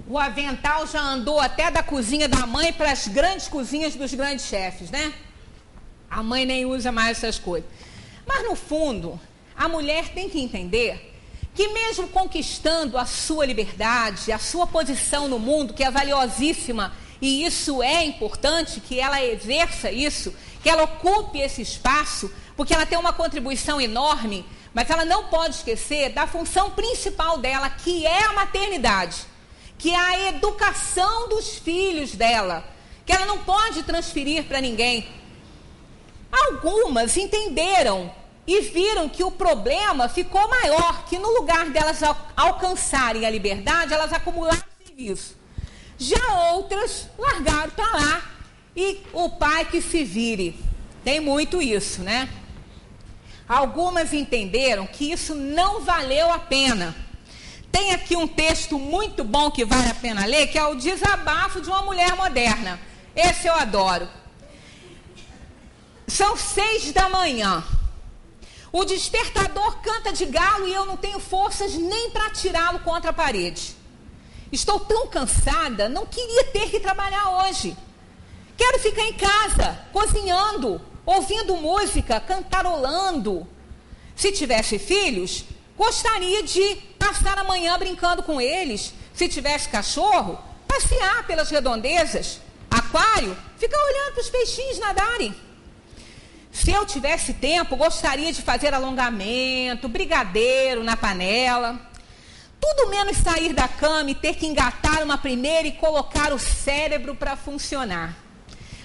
[SPEAKER 2] O avental já andou até da cozinha da mãe para as grandes cozinhas dos grandes chefes, né? A mãe nem usa mais essas coisas. Mas, no fundo, a mulher tem que entender que mesmo conquistando a sua liberdade, a sua posição no mundo, que é valiosíssima, e isso é importante, que ela exerça isso, que ela ocupe esse espaço, porque ela tem uma contribuição enorme, mas ela não pode esquecer da função principal dela, que é a maternidade, que é a educação dos filhos dela, que ela não pode transferir para ninguém. Algumas entenderam e viram que o problema ficou maior, que no lugar delas alcançarem a liberdade, elas acumularam serviço. Já outras largaram para lá e o pai que se vire. Tem muito isso, né? Algumas entenderam que isso não valeu a pena. Tem aqui um texto muito bom que vale a pena ler, que é o Desabafo de uma Mulher Moderna. Esse eu adoro. São 6 da manhã. O despertador canta de galo e eu não tenho forças nem para tirá-lo contra a parede. Estou tão cansada, não queria ter que trabalhar hoje. Quero ficar em casa, cozinhando, ouvindo música, cantarolando. Se tivesse filhos, gostaria de passar a manhã brincando com eles. Se tivesse cachorro, passear pelas redondezas. Aquário, ficar olhando para os peixinhos nadarem. Se eu tivesse tempo, gostaria de fazer alongamento, brigadeiro na panela. Tudo menos sair da cama e ter que engatar uma primeira e colocar o cérebro para funcionar.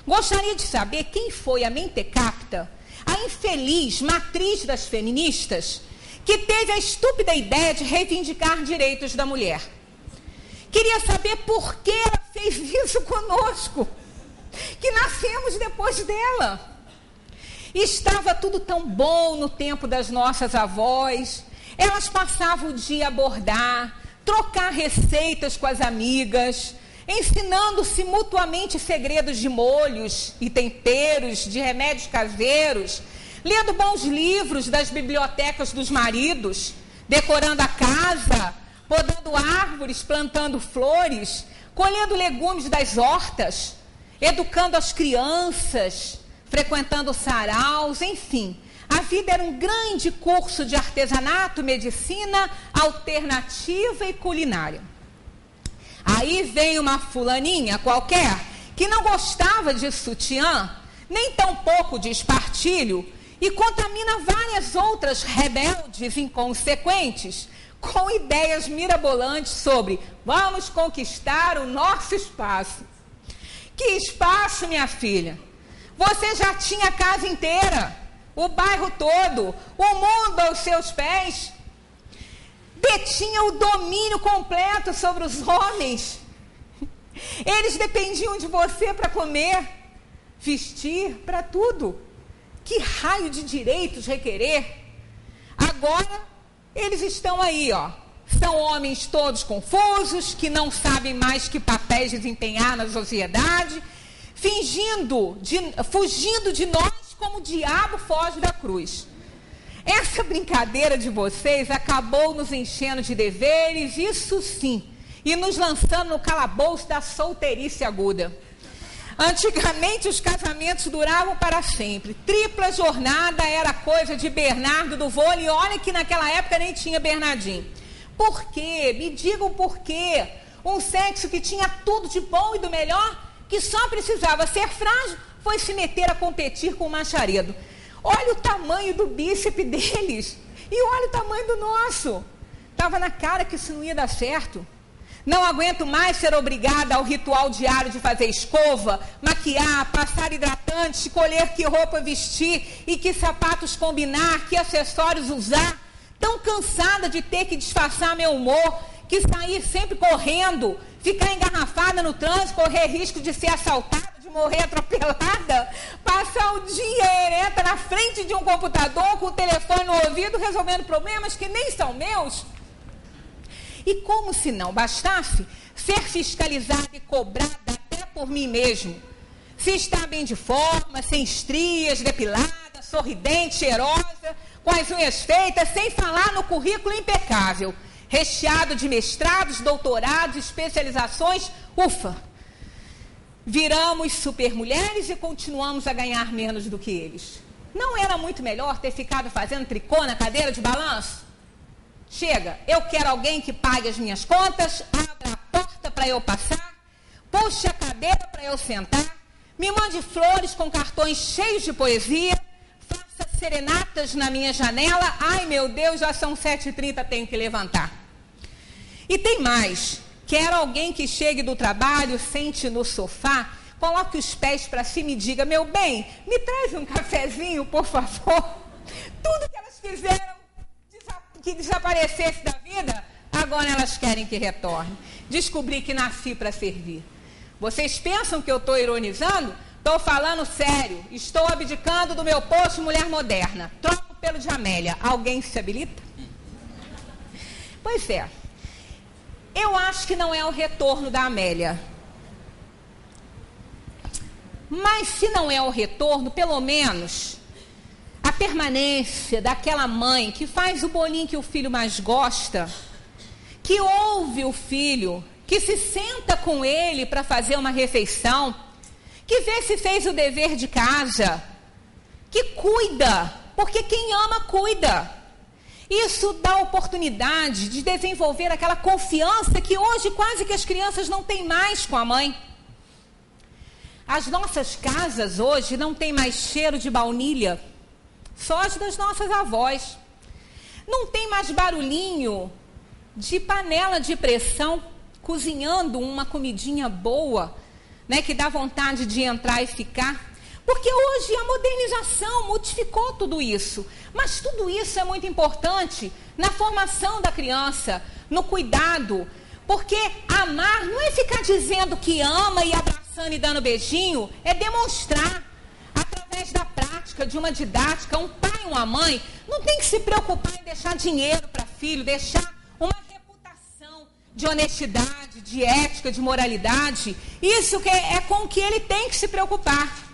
[SPEAKER 2] Gostaria de saber quem foi a mentecapta, a infeliz matriz das feministas, que teve a estúpida ideia de reivindicar direitos da mulher. Queria saber por que ela fez isso conosco, que nascemos depois dela. Estava tudo tão bom no tempo das nossas avós. Elas passavam o dia a bordar, trocar receitas com as amigas, ensinando-se mutuamente segredos de molhos e temperos, de remédios caseiros, lendo bons livros das bibliotecas dos maridos, decorando a casa, podando árvores, plantando flores, colhendo legumes das hortas, educando as crianças, frequentando saraus, enfim. A vida era um grande curso de artesanato, medicina, alternativa e culinária. Aí vem uma fulaninha qualquer que não gostava de sutiã, nem tampouco de espartilho, e contamina várias outras rebeldes inconsequentes com ideias mirabolantes sobre vamos conquistar o nosso espaço. Que espaço, minha filha? Você já tinha a casa inteira, o bairro todo, o mundo aos seus pés. Detinha o domínio completo sobre os homens. Eles dependiam de você para comer, vestir, para tudo. Que raio de direitos requerer? Agora, eles estão aí, ó. São homens todos confusos, que não sabem mais que papéis desempenhar na sociedade, fugindo de nós como o diabo foge da cruz. Essa brincadeira de vocês acabou nos enchendo de deveres, isso sim, e nos lançando no calabouço da solteirice aguda. Antigamente os casamentos duravam para sempre. Tripla jornada era coisa de Bernardo do vôlei, e olha que naquela época nem tinha Bernardinho. Por quê? Me digam por quê. Um sexo que tinha tudo de bom e do melhor, que só precisava ser frágil, foi se meter a competir com o macharedo. Olha o tamanho do bíceps deles e olha o tamanho do nosso. Estava na cara que isso não ia dar certo. Não aguento mais ser obrigada ao ritual diário de fazer escova, maquiar, passar hidratante, escolher que roupa vestir e que sapatos combinar, que acessórios usar. Tão cansada de ter que disfarçar meu humor, que sair sempre correndo, ficar engarrafada no trânsito, correr risco de ser assaltada, de morrer atropelada, passar o dia ereta na frente de um computador com o telefone no ouvido, resolvendo problemas que nem são meus. E como se não bastasse, ser fiscalizada e cobrada até por mim mesmo. Se está bem de forma, sem estrias, depilada, sorridente, cheirosa, com as unhas feitas, sem falar no currículo impecável, recheado de mestrados, doutorados, especializações, ufa! Viramos supermulheres e continuamos a ganhar menos do que eles. Não era muito melhor ter ficado fazendo tricô na cadeira de balanço? Chega, eu quero alguém que pague as minhas contas, abra a porta para eu passar, puxe a cadeira para eu sentar, me mande flores com cartões cheios de poesia, faça serenatas na minha janela. Ai, meu Deus, já são 7h30, tenho que levantar. E tem mais. Quero alguém que chegue do trabalho, sente no sofá, coloque os pés para cima e diga: meu bem, me traz um cafezinho, por favor. Tudo que elas fizeram que desaparecesse da vida, agora elas querem que retorne. Descobri que nasci para servir. Vocês pensam que eu estou ironizando? Estou falando sério. Estou abdicando do meu posto mulher moderna. Troco pelo de Amélia. Alguém se habilita? Pois é. Eu acho que não é o retorno da Amélia. Mas se não é o retorno, pelo menos a permanência daquela mãe que faz o bolinho que o filho mais gosta, que ouve o filho, que se senta com ele para fazer uma refeição, que vê se fez o dever de casa, que cuida, porque quem ama cuida. Isso dá oportunidade de desenvolver aquela confiança que hoje quase que as crianças não têm mais com a mãe. As nossas casas hoje não têm mais cheiro de baunilha, só as das nossas avós. Não tem mais barulhinho de panela de pressão cozinhando uma comidinha boa, né, que dá vontade de entrar e ficar. Porque hoje a modernização modificou tudo isso. Mas tudo isso é muito importante na formação da criança, no cuidado. Porque amar não é ficar dizendo que ama e abraçando e dando beijinho, é demonstrar através da prática, de uma didática. Um pai e uma mãe não tem que se preocupar em deixar dinheiro para filho, deixar uma reputação de honestidade, de ética, de moralidade. Isso que é com o que ele tem que se preocupar.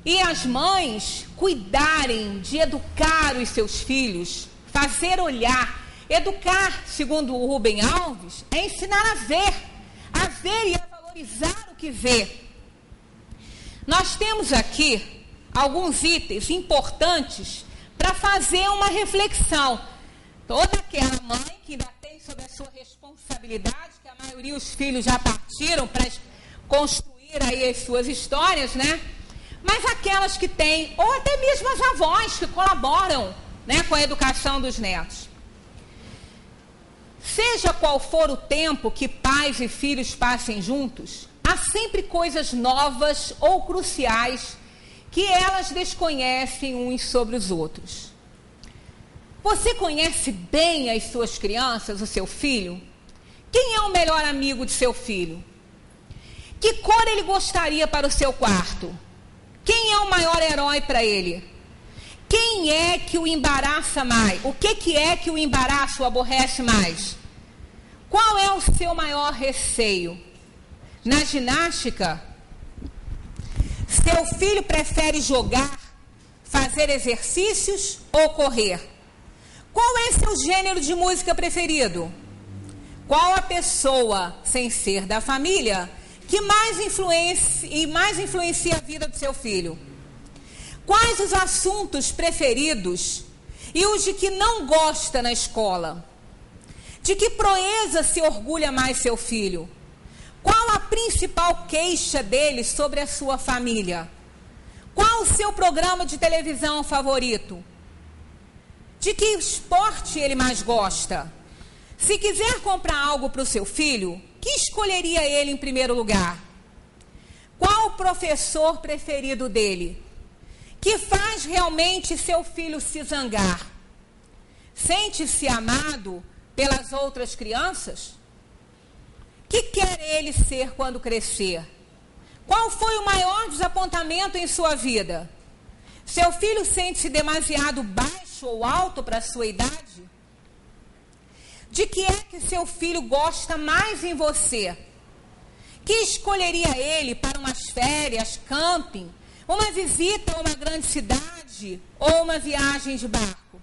[SPEAKER 2] E as mães cuidarem de educar os seus filhos, fazer olhar. Educar, segundo o Rubem Alves, é ensinar a ver e a valorizar o que vê. Nós temos aqui alguns itens importantes para fazer uma reflexão. Toda aquela mãe que ainda tem sob a sua responsabilidade, que a maioria os filhos já partiram para construir aí as suas histórias, né? Mas aquelas que têm, ou até mesmo as avós que colaboram, né, com a educação dos netos. Seja qual for o tempo que pais e filhos passem juntos, há sempre coisas novas ou cruciais que elas desconhecem uns sobre os outros. Você conhece bem as suas crianças, o seu filho? Quem é o melhor amigo de seu filho? Que cor ele gostaria para o seu quarto? Quem é o maior herói para ele? Quem é que o embaraça mais? O que é que o embaraça ou aborrece mais? Qual é o seu maior receio? Na ginástica, seu filho prefere jogar, fazer exercícios ou correr? Qual é seu gênero de música preferido? Qual a pessoa, sem ser da família, que mais influencia a vida do seu filho? Quais os assuntos preferidos e os de que não gosta na escola? De que proeza se orgulha mais seu filho? Qual a principal queixa dele sobre a sua família? Qual o seu programa de televisão favorito? De que esporte ele mais gosta? Se quiser comprar algo para o seu filho, que escolheria ele em primeiro lugar? Qual o professor preferido dele? Que faz realmente seu filho se zangar? Sente-se amado pelas outras crianças? Que quer ele ser quando crescer? Qual foi o maior desapontamento em sua vida? Seu filho sente-se demasiado baixo ou alto para a sua idade? De que é que seu filho gosta mais em você? Que escolheria ele para umas férias, camping, uma visita a uma grande cidade ou uma viagem de barco?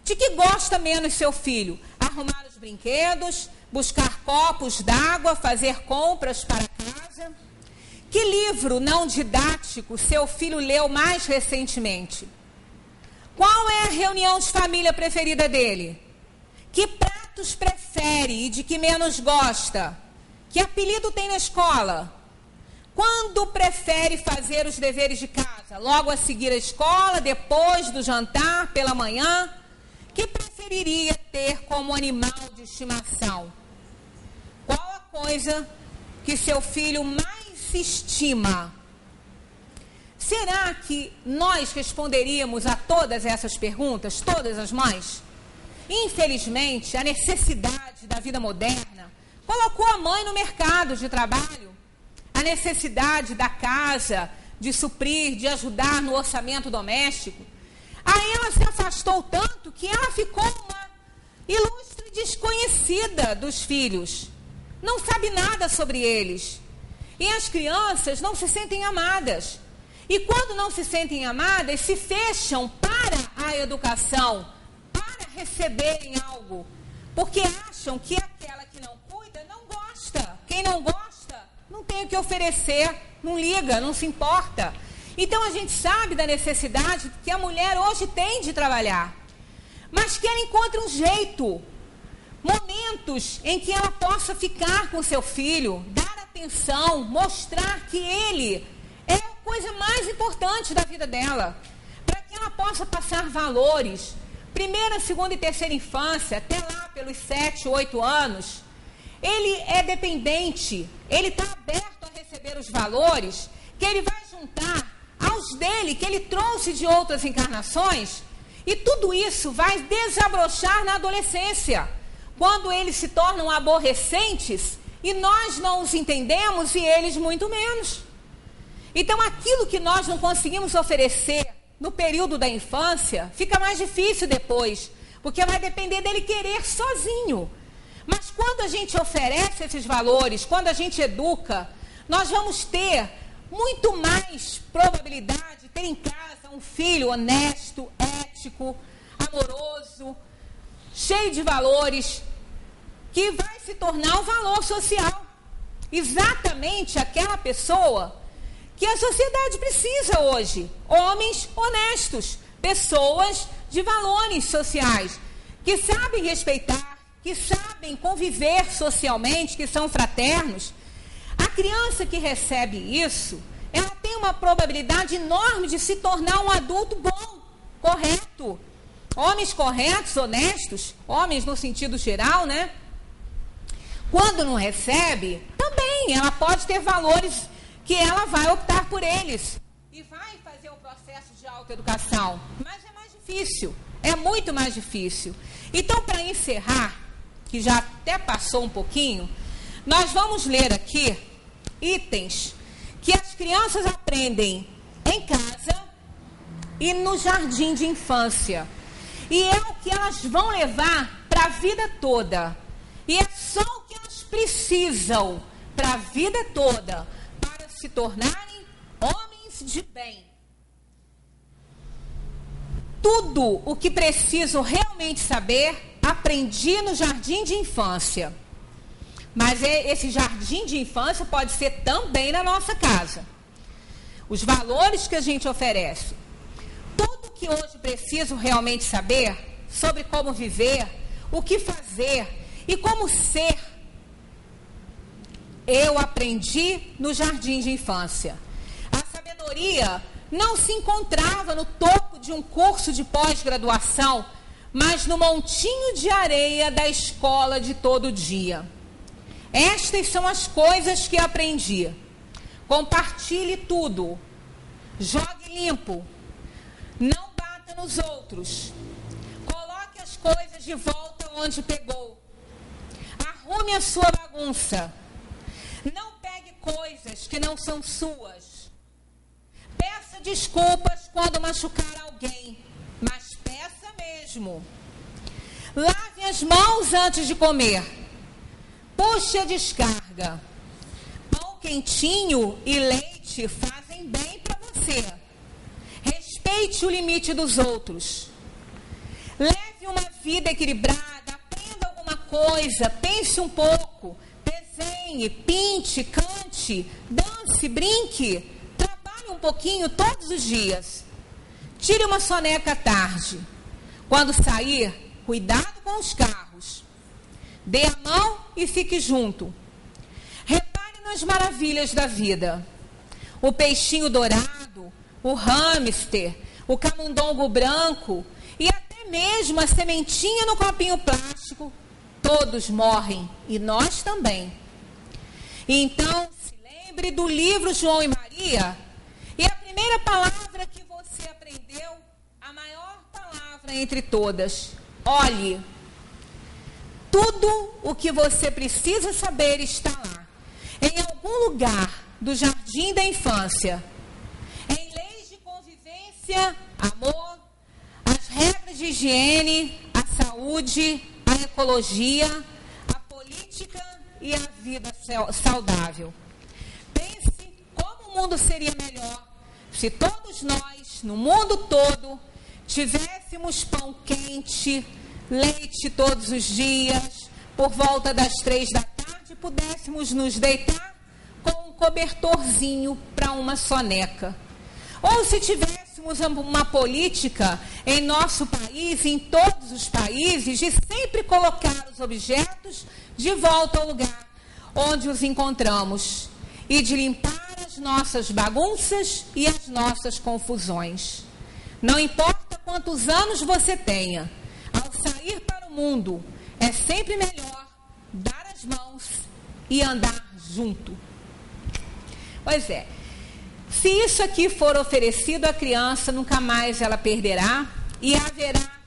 [SPEAKER 2] De que gosta menos seu filho? Arrumar os brinquedos, buscar copos d'água, fazer compras para casa? Que livro não didático seu filho leu mais recentemente? Qual é a reunião de família preferida dele? Que pratos prefere e de que menos gosta? Que apelido tem na escola? Quando prefere fazer os deveres de casa? Logo a seguir a escola, depois do jantar, pela manhã? Que preferiria ter como animal de estimação? Qual a coisa que seu filho mais se estima? Será que nós responderíamos a todas essas perguntas, todas as mães? Infelizmente, a necessidade da vida moderna colocou a mãe no mercado de trabalho. A necessidade da casa, de suprir, de ajudar no orçamento doméstico. Aí ela se afastou tanto que ela ficou uma ilustre desconhecida dos filhos. Não sabe nada sobre eles. E as crianças não se sentem amadas. E quando não se sentem amadas, se fecham para a educação, receberem algo, porque acham que aquela que não cuida não gosta. Quem não gosta não tem o que oferecer, não liga, não se importa. Então a gente sabe da necessidade que a mulher hoje tem de trabalhar, mas que ela encontre um jeito, momentos em que ela possa ficar com seu filho, dar atenção, mostrar que ele é a coisa mais importante da vida dela, para que ela possa passar valores. Primeira, segunda e terceira infância, até lá pelos 7, 8 anos, ele é dependente, ele está aberto a receber os valores que ele vai juntar aos dele, que ele trouxe de outras encarnações, e tudo isso vai desabrochar na adolescência, quando eles se tornam aborrecentes e nós não os entendemos e eles muito menos. Então, aquilo que nós não conseguimos oferecer no período da infância, fica mais difícil depois, porque vai depender dele querer sozinho. Mas quando a gente oferece esses valores, quando a gente educa, nós vamos ter muito mais probabilidade de ter em casa um filho honesto, ético, amoroso, cheio de valores, que vai se tornar um valor social. Exatamente aquela pessoa que a sociedade precisa hoje. Homens honestos, pessoas de valores sociais, que sabem respeitar, que sabem conviver socialmente, que são fraternos. A criança que recebe isso, ela tem uma probabilidade enorme de se tornar um adulto bom, correto. Homens corretos, honestos, homens no sentido geral, né? Quando não recebe, também ela pode ter valores que ela vai optar por eles e vai fazer o processo de autoeducação. Mas é mais difícil, é muito mais difícil. Então, para encerrar, que já até passou um pouquinho, nós vamos ler aqui itens que as crianças aprendem em casa e no jardim de infância. E é o que elas vão levar para a vida toda. E é só o que elas precisam para a vida toda, para se tornarem homens de bem. Tudo o que preciso realmente saber, aprendi no jardim de infância. Mas esse jardim de infância pode ser também na nossa casa. Os valores que a gente oferece. Tudo que hoje preciso realmente saber sobre como viver, o que fazer e como ser, eu aprendi no jardim de infância. A sabedoria não se encontrava no topo de um curso de pós-graduação, mas no montinho de areia da escola de todo dia. Estas são as coisas que aprendi. Compartilhe tudo. Jogue limpo. Não bata nos outros. Coloque as coisas de volta onde pegou. Arrume a sua bagunça. Não pegue coisas que não são suas. Peça desculpas quando machucar alguém, mas peça mesmo. Lave as mãos antes de comer. Puxe a descarga. Pão quentinho e leite fazem bem para você. Respeite o limite dos outros. Leve uma vida equilibrada. Aprenda alguma coisa. Pense um pouco. Desenhe, pinte, cante, dance, brinque. Trabalhe um pouquinho todos os dias. Tire uma soneca à tarde. Quando sair, cuidado com com os carros. Dê a mão e fique junto. Repare nas maravilhas da vida. O peixinho dourado, o hamster, o camundongo branco e até mesmo a sementinha no copinho plástico, todos morrem e nós também. Então, se lembre do livro João e Maria e a primeira palavra que você aprendeu, a maior palavra entre todas: olhe. Tudo o que você precisa saber está lá, em algum lugar do jardim da infância. Em leis de convivência, amor, as regras de higiene, a saúde, a ecologia, a política e a vida saudável. Pense como o mundo seria melhor se todos nós, no mundo todo, tivéssemos pão quente, leite todos os dias, por volta das 3 da tarde, pudéssemos nos deitar com um cobertorzinho para uma soneca. Ou se tivéssemos uma política em nosso país, em todos os países, de sempre colocar os objetos de volta ao lugar onde os encontramos e de limpar as nossas bagunças e as nossas confusões. Não importa quantos anos você tenha, ao sair para o mundo, é sempre melhor dar as mãos e andar junto. Pois é, se isso aqui for oferecido à criança, nunca mais ela perderá e haverá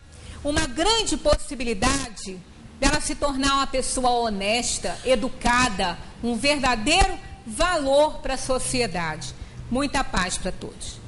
[SPEAKER 2] uma grande possibilidade dela se tornar uma pessoa honesta, educada, um verdadeiro valor para a sociedade. Muita paz para todos.